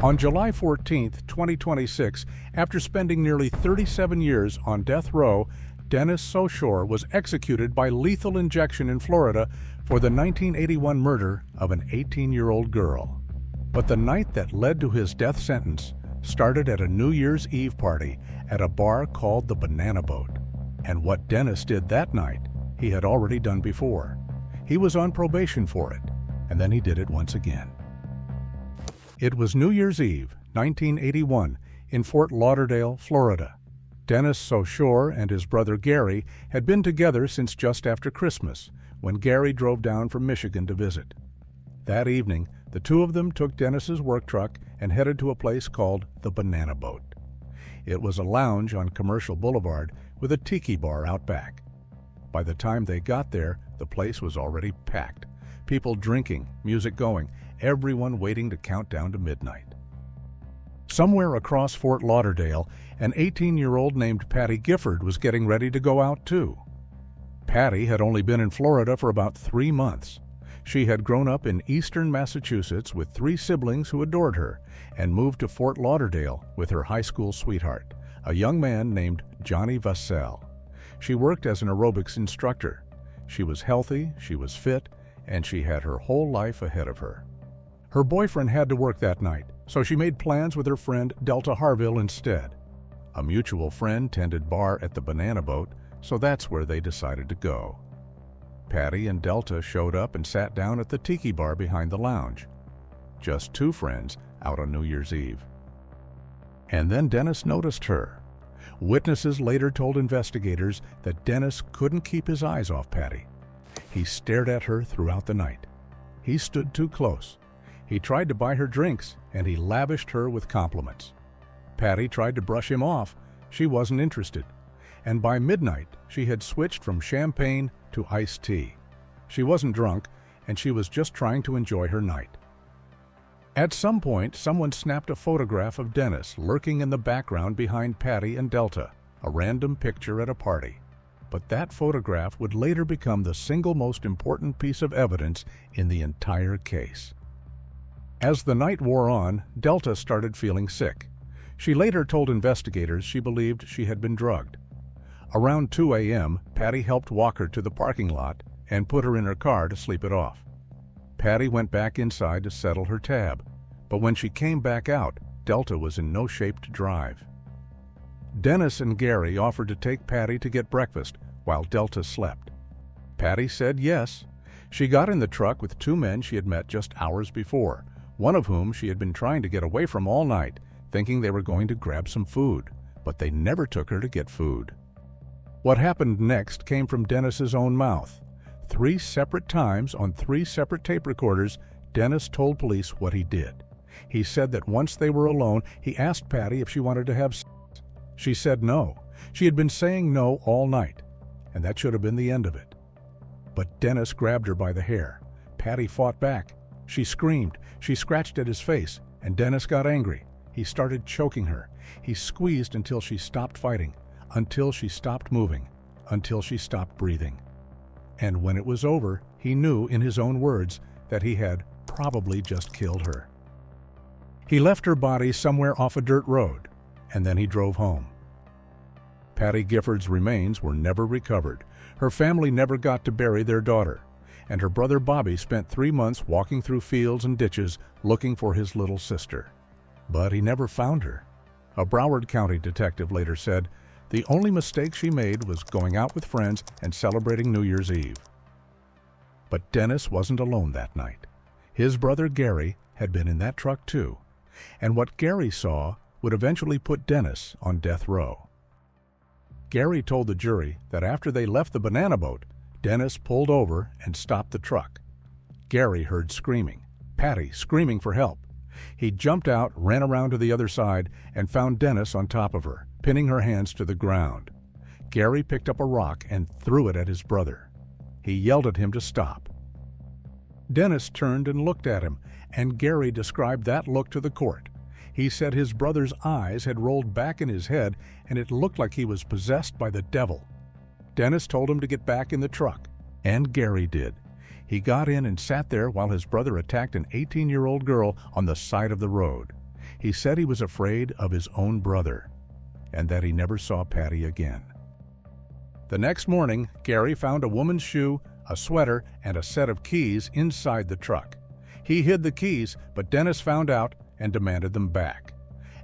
On July 14, 2026, after spending nearly 37 years on death row, Dennis Sochor was executed by lethal injection in Florida for the 1981 murder of an 18-year-old girl. But the night that led to his death sentence started at a New Year's Eve party at a bar called the Banana Boat. And what Dennis did that night, he had already done before. He was on probation for it, and then he did it once again. It was New Year's Eve, 1981, in Fort Lauderdale, Florida. Dennis Sochor and his brother Gary had been together since just after Christmas, when Gary drove down from Michigan to visit. That evening, the two of them took Dennis's work truck and headed to a place called the Banana Boat. It was a lounge on Commercial Boulevard with a tiki bar out back. By the time they got there, the place was already packed. People drinking, music going, everyone waiting to count down to midnight. Somewhere across Fort Lauderdale, an 18-year-old named Patty Gifford was getting ready to go out too. Patty had only been in Florida for about 3 months. She had grown up in eastern Massachusetts with 3 siblings who adored her and moved to Fort Lauderdale with her high school sweetheart, a young man named Johnny Vassell. She worked as an aerobics instructor. She was healthy, she was fit, and she had her whole life ahead of her. Her boyfriend had to work that night, so she made plans with her friend Delta Harville instead. A mutual friend tended bar at the Banana Boat, so that's where they decided to go. Patty and Delta showed up and sat down at the tiki bar behind the lounge. Just 2 friends out on New Year's Eve. And then Dennis noticed her. Witnesses later told investigators that Dennis couldn't keep his eyes off Patty. He stared at her throughout the night. He stood too close. He tried to buy her drinks, and he lavished her with compliments. Patty tried to brush him off. She wasn't interested. And by midnight, she had switched from champagne to iced tea. She wasn't drunk, and she was just trying to enjoy her night. At some point, someone snapped a photograph of Dennis lurking in the background behind Patty and Delta, a random picture at a party. But that photograph would later become the single most important piece of evidence in the entire case. As the night wore on, Delta started feeling sick. She later told investigators she believed she had been drugged. Around 2 a.m., Patty helped walk her to the parking lot and put her in her car to sleep it off. Patty went back inside to settle her tab, but when she came back out, Delta was in no shape to drive. Dennis and Gary offered to take Patty to get breakfast while Delta slept. Patty said yes. She got in the truck with 2 men she had met just hours before, one of whom she had been trying to get away from all night, thinking they were going to grab some food, but they never took her to get food. What happened next came from Dennis's own mouth. 3 separate times on 3 separate tape recorders, Dennis told police what he did. He said that once they were alone, he asked Patty if she wanted to have sex. She said no. She had been saying no all night, and that should have been the end of it. But Dennis grabbed her by the hair. Patty fought back. She screamed. She scratched at his face, and Dennis got angry. He started choking her. He squeezed until she stopped fighting, until she stopped moving, until she stopped breathing. And when it was over, he knew, in his own words, that he had probably just killed her. He left her body somewhere off a dirt road, and then he drove home. Patty Gifford's remains were never recovered. Her family never got to bury their daughter, and her brother Bobby spent 3 months walking through fields and ditches looking for his little sister. But he never found her. A Broward County detective later said, "The only mistake she made was going out with friends and celebrating New Year's Eve." But Dennis wasn't alone that night. His brother Gary had been in that truck too, and what Gary saw would eventually put Dennis on death row. Gary told the jury that after they left the Banana Boat, Dennis pulled over and stopped the truck. Gary heard screaming, Patty screaming for help. He jumped out, ran around to the other side, and found Dennis on top of her, pinning her hands to the ground. Gary picked up a rock and threw it at his brother. He yelled at him to stop. Dennis turned and looked at him, and Gary described that look to the court. He said his brother's eyes had rolled back in his head, and it looked like he was possessed by the devil. Dennis told him to get back in the truck, and Gary did. He got in and sat there while his brother attacked an 18-year-old girl on the side of the road. He said he was afraid of his own brother and that he never saw Patty again. The next morning, Gary found a woman's shoe, a sweater, and a set of keys inside the truck. He hid the keys, but Dennis found out and demanded them back.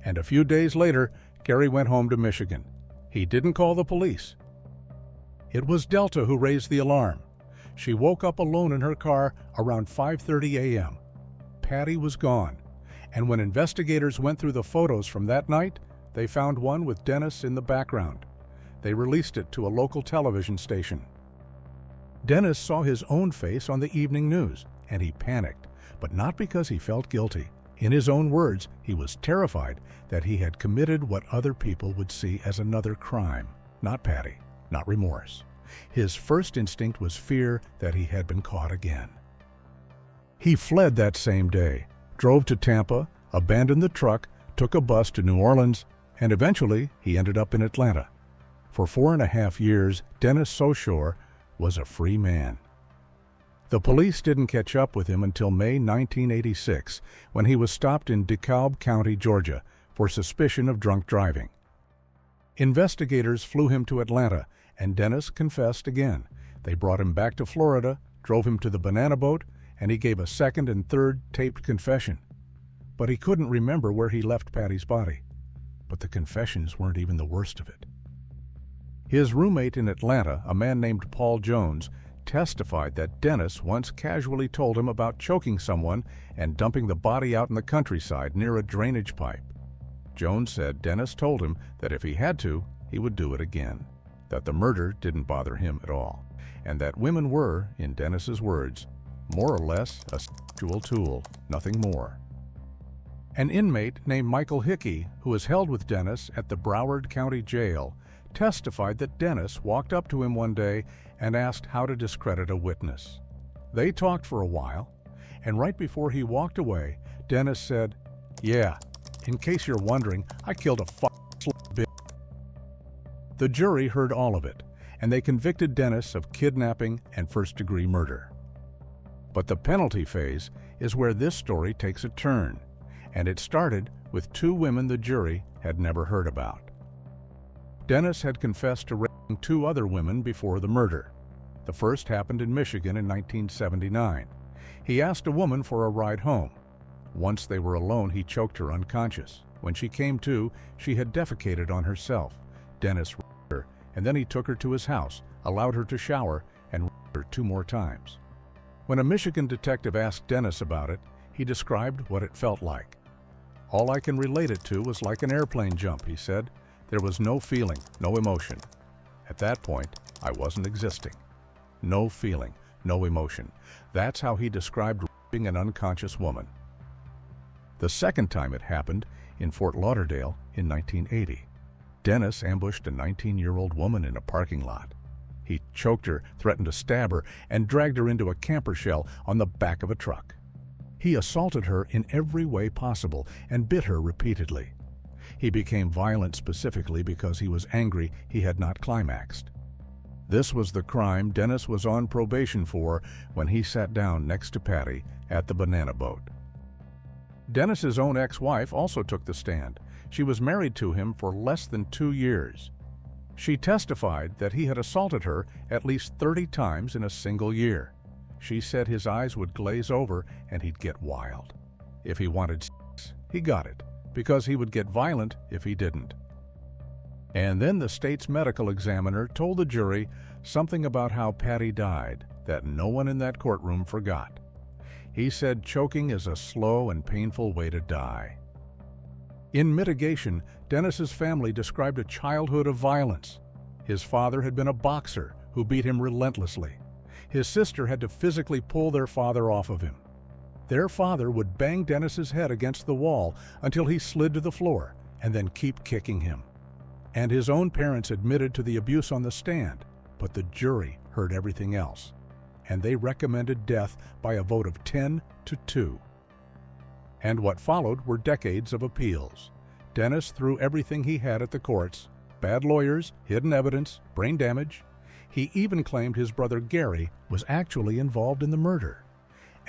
And a few days later, Gary went home to Michigan. He didn't call the police. It was Delta who raised the alarm. She woke up alone in her car around 5:30 a.m. Patty was gone, and when investigators went through the photos from that night, they found one with Dennis in the background. They released it to a local television station. Dennis saw his own face on the evening news, and he panicked, but not because he felt guilty. In his own words, he was terrified that he had committed what other people would see as another crime. Not Patty, not remorse. His first instinct was fear that he had been caught again. He fled that same day, drove to Tampa, abandoned the truck, took a bus to New Orleans, and eventually he ended up in Atlanta. For 4.5 years, Dennis Sochor was a free man. The police didn't catch up with him until May 1986, when he was stopped in DeKalb County, Georgia, for suspicion of drunk driving. Investigators flew him to Atlanta, and Dennis confessed again. They brought him back to Florida, drove him to the banana boat, and he gave a second and third taped confession. But he couldn't remember where he left Patty's body. But the confessions weren't even the worst of it. His roommate in Atlanta, a man named Paul Jones, testified that Dennis once casually told him about choking someone and dumping the body out in the countryside near a drainage pipe. Jones said Dennis told him that if he had to, he would do it again, that the murder didn't bother him at all, and that women were, in Dennis's words, more or less a sexual tool, nothing more. An inmate named Michael Hickey, who was held with Dennis at the Broward County Jail, testified that Dennis walked up to him one day and asked how to discredit a witness. They talked for a while, and right before he walked away, Dennis said, "Yeah, in case you're wondering, I killed a bitch." The jury heard all of it, and they convicted Dennis of kidnapping and first-degree murder. But the penalty phase is where this story takes a turn, and it started with 2 women the jury had never heard about. Dennis had confessed to raping 2 other women before the murder. The first happened in Michigan in 1979. He asked a woman for a ride home. Once they were alone, he choked her unconscious. When she came to, she had defecated on herself. Dennis raped her, and then he took her to his house, allowed her to shower, and raped her 2 more times. When a Michigan detective asked Dennis about it, he described what it felt like. "All I can relate it to was like an airplane jump," he said. "There was no feeling, no emotion. At that point, I wasn't existing. No feeling, no emotion." That's how he described raping an unconscious woman. The second time it happened, in Fort Lauderdale in 1980. Dennis ambushed a 19-year-old woman in a parking lot. He choked her, threatened to stab her, and dragged her into a camper shell on the back of a truck. He assaulted her in every way possible and bit her repeatedly. He became violent specifically because he was angry he had not climaxed. This was the crime Dennis was on probation for when he sat down next to Patty at the banana boat. Dennis's own ex-wife also took the stand. She was married to him for less than 2 years. She testified that he had assaulted her at least 30 times in a single year. She said his eyes would glaze over and he'd get wild. If he wanted sex, he got it, because he would get violent if he didn't. And then the state's medical examiner told the jury something about how Patty died that no one in that courtroom forgot. He said choking is a slow and painful way to die. In mitigation, Dennis's family described a childhood of violence. His father had been a boxer who beat him relentlessly. His sister had to physically pull their father off of him. Their father would bang Dennis's head against the wall until he slid to the floor and then keep kicking him. And his own parents admitted to the abuse on the stand, but the jury heard everything else, and they recommended death by a vote of 10-2. And what followed were decades of appeals. Dennis threw everything he had at the courts: bad lawyers, hidden evidence, brain damage. He even claimed his brother Gary was actually involved in the murder.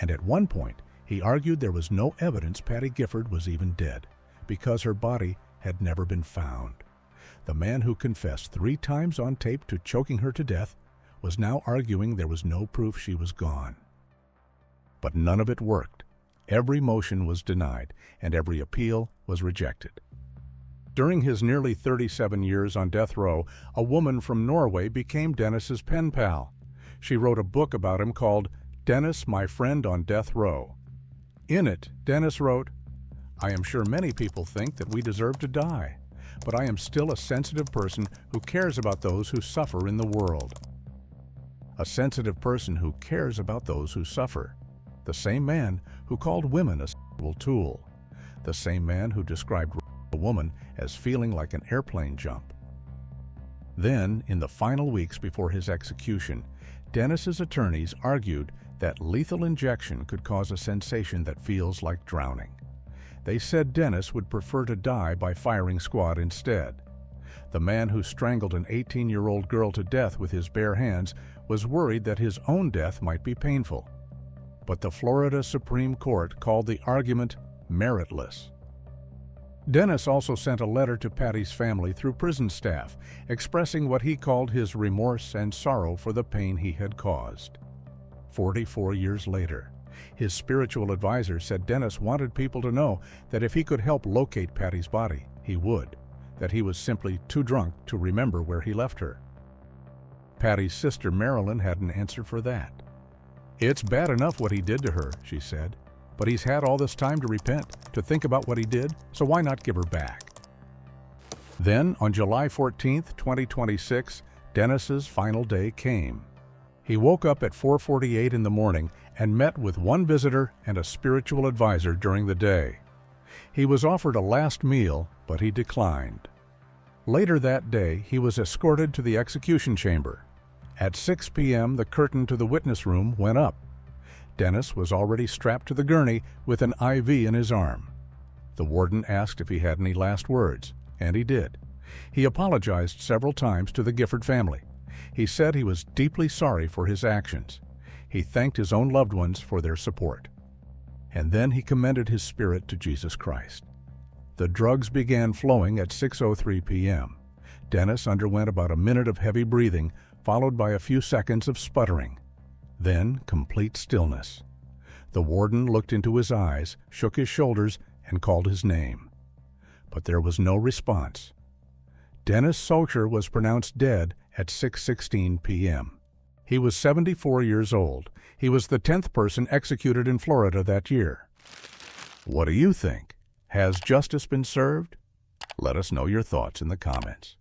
And at one point, he argued there was no evidence Patty Gifford was even dead. because her body had never been found. The man who confessed 3 times on tape to choking her to death was now arguing there was no proof she was gone. But none of it worked. Every motion was denied, and every appeal was rejected. During his nearly 37 years on death row, a woman from Norway became Dennis's pen pal. She wrote a book about him called Dennis, My Friend on Death Row. In it, Dennis wrote, "I am sure many people think that we deserve to die, but I am still a sensitive person who cares about those who suffer in the world." A sensitive person who cares about those who suffer. The same man who called women a sexual tool. The same man who described a woman as feeling like an airplane jump. Then, in the final weeks before his execution, Dennis's attorneys argued that lethal injection could cause a sensation that feels like drowning. They said Dennis would prefer to die by firing squad instead. The man who strangled an 18-year-old girl to death with his bare hands was worried that his own death might be painful. But the Florida Supreme Court called the argument meritless. Dennis also sent a letter to Patty's family through prison staff, expressing what he called his remorse and sorrow for the pain he had caused. 44 years later, his spiritual advisor said Dennis wanted people to know that if he could help locate Patty's body, he would, that he was simply too drunk to remember where he left her. Patty's sister Marilyn had an answer for that. "It's bad enough what he did to her," she said, "but he's had all this time to repent, to think about what he did, so why not give her back?" Then, on July 14, 2026, Dennis's final day came. He woke up at 4:48 in the morning and met with one visitor and a spiritual advisor during the day. He was offered a last meal, but he declined. Later that day, he was escorted to the execution chamber. At 6 p.m., the curtain to the witness room went up. Dennis was already strapped to the gurney with an IV in his arm. The warden asked if he had any last words, and he did. He apologized several times to the Gifford family. He said he was deeply sorry for his actions. He thanked his own loved ones for their support. And then he commended his spirit to Jesus Christ. The drugs began flowing at 6:03 p.m. Dennis underwent about a minute of heavy breathing, followed by a few seconds of sputtering. Then complete stillness. The warden looked into his eyes, shook his shoulders, and called his name. But there was no response. Dennis Sochor was pronounced dead at 6:16 p.m. He was 74 years old. He was the 10th person executed in Florida that year. What do you think? Has justice been served? Let us know your thoughts in the comments.